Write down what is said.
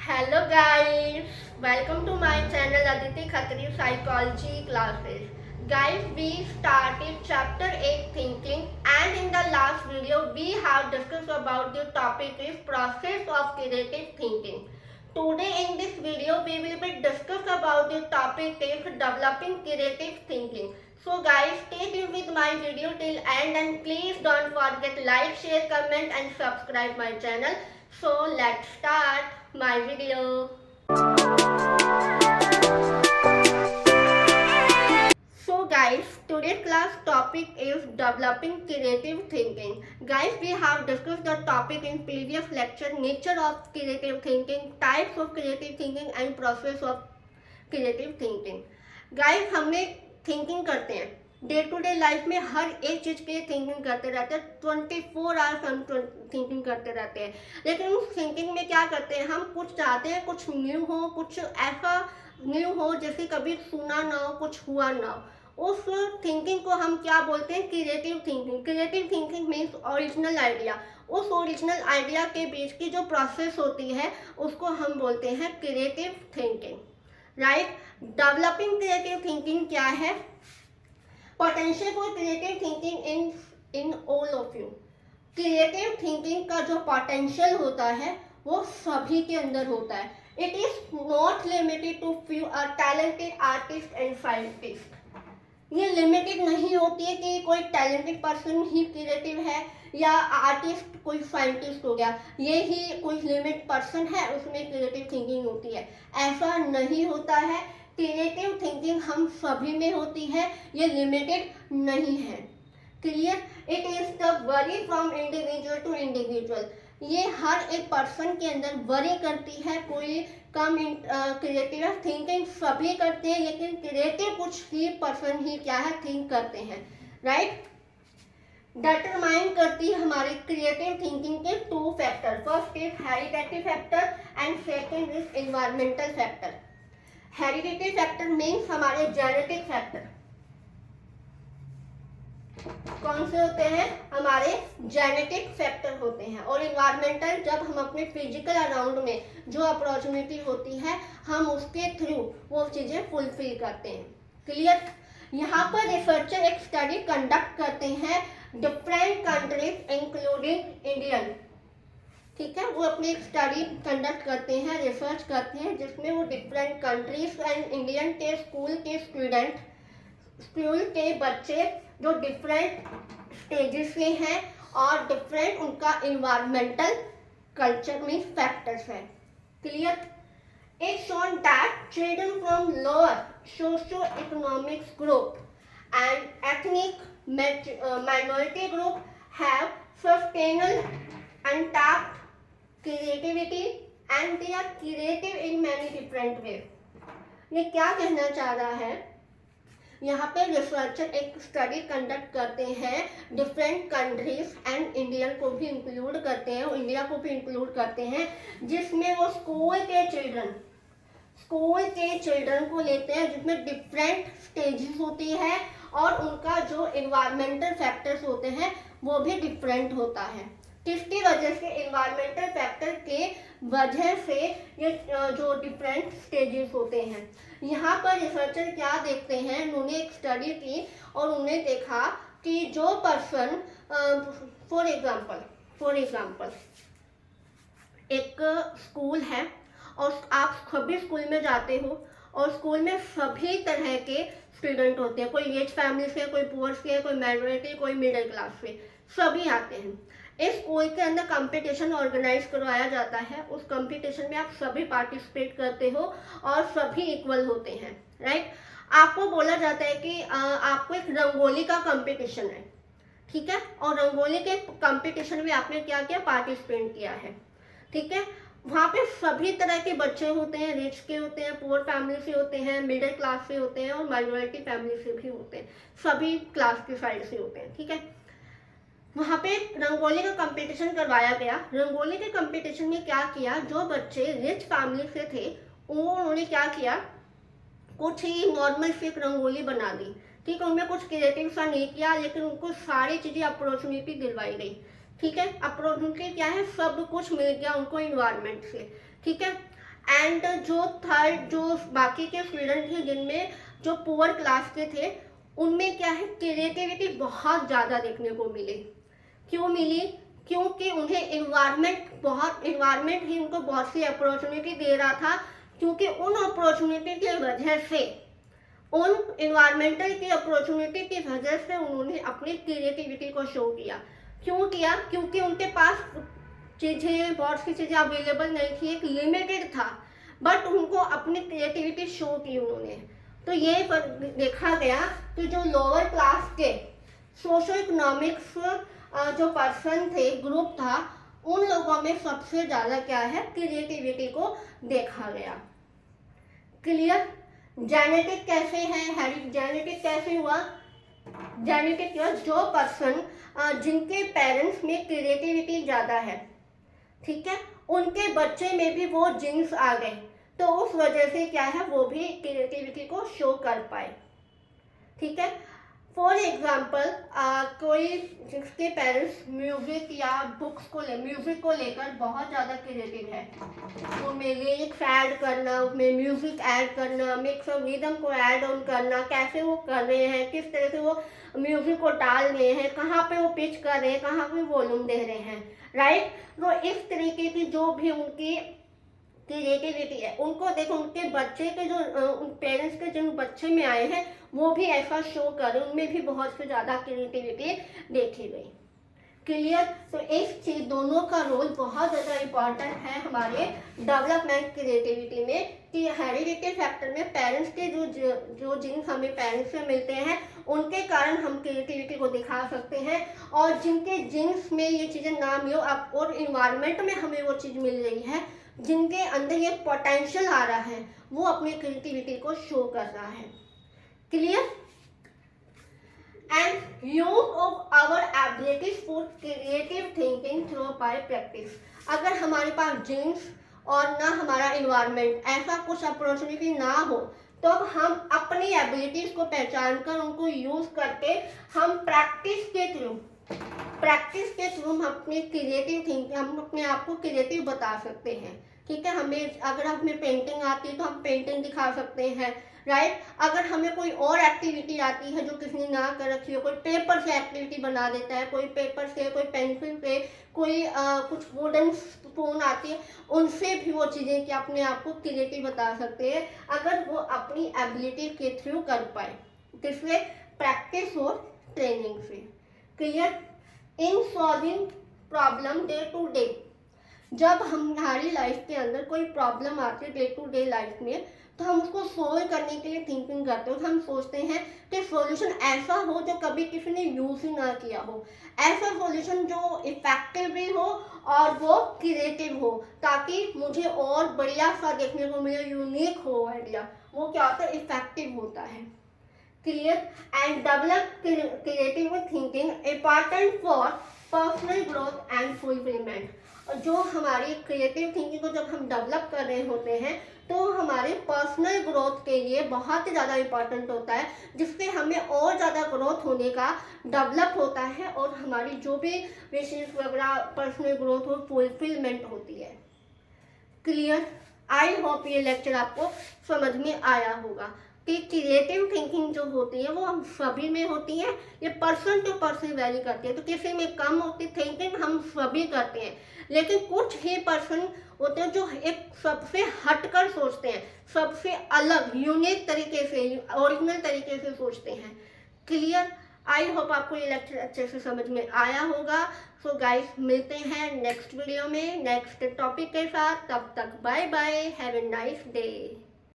Hello guys, welcome to my channel Aditi Khatri Psychology Classes. Guys, we started chapter 8 thinking, and in the last video we have discussed about the topic is process of creative thinking. Today in this video we will be discuss about the topic is developing creative thinking. So guys, stay tuned with my video till end and please don't forget like, share, comment and subscribe my channel. So let's start my video. So guys, today's class topic is developing creative thinking. Guys, we have discussed the topic in previous lecture, nature of creative thinking, types of creative thinking and process of creative thinking. Guys, हमने thinking करते हैं day to day life में, हर एक चीज़ के लिए thinking करते रहते हैं, 24 आवर्स हम थिंकिंग करते रहते हैं। लेकिन उस थिंकिंग में क्या करते हैं, हम कुछ चाहते हैं कुछ न्यू हो, कुछ ऐसा न्यू हो जैसे कभी सुना ना हो, कुछ हुआ ना हो। उस थिंकिंग को हम क्या बोलते हैं, creative thinking. Creative thinking means original idea. उस ओरिजिनल आइडिया के बीच की जो प्रोसेस होती है उसको हम बोलते हैं creative thinking, right. Developing creative thinking क्या है, potential for creative thinking in all of you. Creative thinking का जो पोटेंशियल होता है वो सभी के अंदर होता है। It is not limited to few talented artist and scientist. ये लिमिटेड नहीं होती है कि कोई टैलेंटेड पर्सन ही क्रिएटिव है या आर्टिस्ट कोई साइंटिस्ट हो गया, ये ही कोई लिमिट पर्सन है उसमें क्रिएटिव थिंकिंग होती है, ऐसा नहीं होता है। क्रिएटिव थिंकिंग हम सभी में होती है, ये लिमिटेड नहीं है। Clear? It is the vary from individual to individual. ये हर एक पर्सन के अंदर वरी करती है, कोई कम क्रिएटिव थिंकिंग सभी करते हैं, लेकिन क्रिएटिव कुछ ही पर्सन ही क्या है, थिंक करते हैं, राइट। डिटरमाइन करती है हमारी क्रिएटिव थिंकिंग के two factor. First is hereditary factor and second is environmental factor. Hereditary factor means हमारे जेनेटिक फैक्टर। कौन से होते हैं, हमारे जेनेटिक फैक्टर होते हैं। और इन्वायरमेंटल, जब हम अपने फिजिकल अराउंड में जो अपॉर्चुनिटी होती है हम उसके थ्रू वो चीजें फुलफिल करते हैं। क्लियर? यहाँ पर रिसर्चर एक स्टडी कंडक्ट करते हैं डिफरेंट कंट्रीज इंक्लूडिंग इंडियन, ठीक है। वो अपनी एक स्टडी कंडक्ट करते हैं, रिसर्च करते हैं, जिसमें वो डिफरेंट कंट्रीज एंड इंडियन के स्कूल के बच्चे जो डिफरेंट स्टेजेस के हैं और डिफरेंट उनका इन्वायरमेंटल कल्चर में फैक्टर्स है। Clear? It shown that children from lower socio-economic group and ethnic minority group have sustainable untapped creativity and they are creative in many different ways. ये क्या कहना चाह रहा है, यहाँ पे रिसर्चर एक स्टडी कंडक्ट करते हैं, डिफरेंट कंट्रीज एंड इंडियन को भी इंक्लूड करते हैं, इंडिया को भी इंक्लूड करते हैं, जिसमें वो स्कूल के चिल्ड्रन को लेते हैं, जिसमें डिफरेंट स्टेजेस होती है और उनका जो इन्वायरमेंटल फैक्टर्स होते हैं वो भी डिफरेंट होता है। किसकी वजह से, इन्वायरमेंटल फैक्टर के वजह से ये जो डिफरेंट स्टेजेस होते हैं। यहाँ पर रिसर्चर क्या देखते हैं, उन्होंने एक स्टडी की और उन्होंने देखा कि जो पर्सन फॉर एग्जांपल एक स्कूल है और आप सभी स्कूल में जाते हो और स्कूल में सभी तरह के स्टूडेंट होते हैं, कोई रिच फैमिली से, कोई पुअर से, कोई माइनॉरिटी, कोई मिडिल क्लास से, सभी आते हैं। इस स्कूल के अंदर कंपटीशन ऑर्गेनाइज करवाया जाता है, उस कंपटीशन में आप सभी पार्टिसिपेट करते हो और सभी इक्वल होते हैं, राइट। आपको बोला जाता है कि आपको एक रंगोली का कंपटीशन है, ठीक है, और रंगोली के कंपटीशन में आपने क्या किया, पार्टिसिपेट किया है, ठीक है। वहाँ पे सभी तरह के बच्चे होते हैं, रिच के होते हैं, पुअर फैमिली से होते हैं, मिडिल क्लास से होते हैं और माइनॉरिटी फैमिली से भी होते हैं, सभी क्लास की साइड से होते हैं, ठीक है। वहाँ पे रंगोली का कंपटीशन करवाया गया। रंगोली के कंपटीशन में क्या किया, जो बच्चे रिच फैमिली से थे उन्होंने क्या किया, कुछ ही नॉर्मल सी रंगोली बना दी, ठीक है। उनमें कुछ क्रिएटिव सा नहीं किया, लेकिन उनको सारी चीज़ें अपॉर्चुनिटी दिलवाई गई, ठीक है। अपॉर्चुनिटी क्या है, सब कुछ मिल गया उनको इन्वायरमेंट से, ठीक है। एंड जो थर्ड जो बाकी के स्टूडेंट थे जिनमें जो पुअर क्लास के थे, उनमें क्या है क्रिएटिविटी बहुत ज़्यादा देखने को मिली। क्यों मिली? क्योंकि उन्हें इन्वायरमेंट ही उनको बहुत सी अपॉर्चुनिटी दे रहा था, क्योंकि उन अपॉर्चुनिटी की वजह से, उन इन्वायरमेंटल की अपॉर्चुनिटी की वजह से उन्होंने अपनी क्रिएटिविटी को शो किया। क्यों किया? क्योंकि उनके पास चीज़ें, बहुत सी चीज़ें अवेलेबल नहीं थी, एक लिमिटेड था, बट उनको अपनी क्रिएटिविटी शो की उन्होंने। तो ये देखा गया कि जो लोअर क्लास के सोशो इकोनॉमिक्स जो पर्सन थे, ग्रुप था, उन लोगों में सबसे ज़्यादा क्या है क्रिएटिविटी को देखा गया। क्लियर? जेनेटिक कैसे है, जेनेटिक कैसे हुआ? जेनेटिक क्या, जो पर्सन जिनके पेरेंट्स में क्रिएटिविटी ज़्यादा है, ठीक है, उनके बच्चे में भी वो जीन्स आ गए, तो उस वजह से क्या है वो भी क्रिएटिविटी को शो कर पाए। ठीक है, फॉर एग्जाम्पल कोई जिसके पेरेंट्स म्यूजिक या म्यूजिक को लेकर बहुत ज़्यादा क्रिएटिव है, उनमें लिरिक्स ऐड करना, उसमें म्यूजिक ऐड करना, मिक्स ऑफ रिदम को ऐड ऑन करना, कैसे वो कर रहे हैं, किस तरह से वो म्यूजिक को डाल रहे हैं, कहाँ पे वो पिच कर रहे हैं, कहाँ पे वॉल्यूम दे रहे हैं, राइट। तो इस तरीके की जो भी उनकी क्रिएटिविटी है, उनको देखो उनके बच्चे के जो उन पेरेंट्स के जो बच्चे में आए हैं वो भी ऐसा शो करें, उनमें भी बहुत से ज़्यादा क्रिएटिविटी देखी गई। क्लियर? तो एक चीज, दोनों का रोल बहुत ज़्यादा इम्पॉर्टेंट है हमारे डेवलपमेंट क्रिएटिविटी में, कि हेरिडिटी फैक्टर में पेरेंट्स के जो जीन्स हमें पेरेंट्स से मिलते हैं उनके कारण हम क्रिएटिविटी को दिखा सकते हैं, और जिनके जीन्स में ये चीज़ें ना मिलो और इन्वायरमेंट में हमें वो चीज़ मिल रही है, जिनके अंदर ये पोटेंशियल आ रहा है, वो अपनी क्रिएटिविटी को शो कर रहा है। Clear? And use of our abilities for creative thinking through by practice। अगर हमारे पास जीन्स और ना हमारा इन्वायरमेंट, ऐसा कुछ अपॉर्चुनिटी ना हो, तो हम अपनी एबिलिटीज को पहचान कर उनको यूज करके हम प्रैक्टिस के थ्रू हम अपनी क्रिएटिव थिंकिंग, हम अपने आप को क्रिएटिव बता सकते हैं। ठीक है, अगर हमें पेंटिंग आती है तो हम पेंटिंग दिखा सकते हैं, राइट। अगर हमें कोई और एक्टिविटी आती है जो किसी ने ना कर रखी हो, कोई पेपर से एक्टिविटी बना देता है, कोई पेपर से, कोई पेंसिल से, कोई कुछ वुडन स्पून आती है, उनसे भी वो चीज़ें कि अपने आप को क्रिएटिव बता सकते हैं, अगर वो अपनी एबिलिटी के थ्रू कर पाए, जिससे प्रैक्टिस और ट्रेनिंग से। Clear? In solving problem day to day, जब हमारी लाइफ के अंदर कोई प्रॉब्लम आती है डे टू डे लाइफ में, तो हम उसको सोल्व करने के लिए थिंकिंग करते हो, तो हम सोचते हैं कि सॉल्यूशन ऐसा हो जो कभी किसी ने यूज ही ना किया हो, ऐसा सॉल्यूशन जो इफेक्टिव भी हो और वो क्रिएटिव हो, ताकि मुझे और बढ़िया सा देखने को मिले, यूनिक हो आइडिया, वो क्या होता है, इफेक्टिव होता है। Clear? And develop creative thinking important for personal growth and fulfilment. जो हमारी क्रिएटिव थिंकिंग को जब हम डेवलप कर रहे होते हैं तो हमारे पर्सनल ग्रोथ के लिए बहुत ही ज़्यादा इम्पॉर्टेंट होता है, जिससे हमें और ज़्यादा ग्रोथ होने का डेवलप होता है, और हमारी जो भी विशेष वगैरह पर्सनल ग्रोथ और फुलफिलमेंट होती है। क्लियर? आई होप ये लेक्चर आपको समझ में आया होगा कि क्रिएटिव थिंकिंग जो होती है वो हम सभी में होती है, ये पर्सन टू पर्सन वैरी करती है, तो किसी में कम होती थिंकिंग हम सभी करते हैं, लेकिन कुछ ही पर्सन होते हैं जो एक सबसे हटकर सोचते हैं, सबसे अलग यूनिक तरीके से, ओरिजिनल तरीके से सोचते हैं। क्लियर? आई होप आपको ये लेक्चर अच्छे से समझ में आया होगा। सो गाइस, मिलते हैं नेक्स्ट वीडियो में नेक्स्ट टॉपिक के साथ, तब तक bye bye, have a nice day.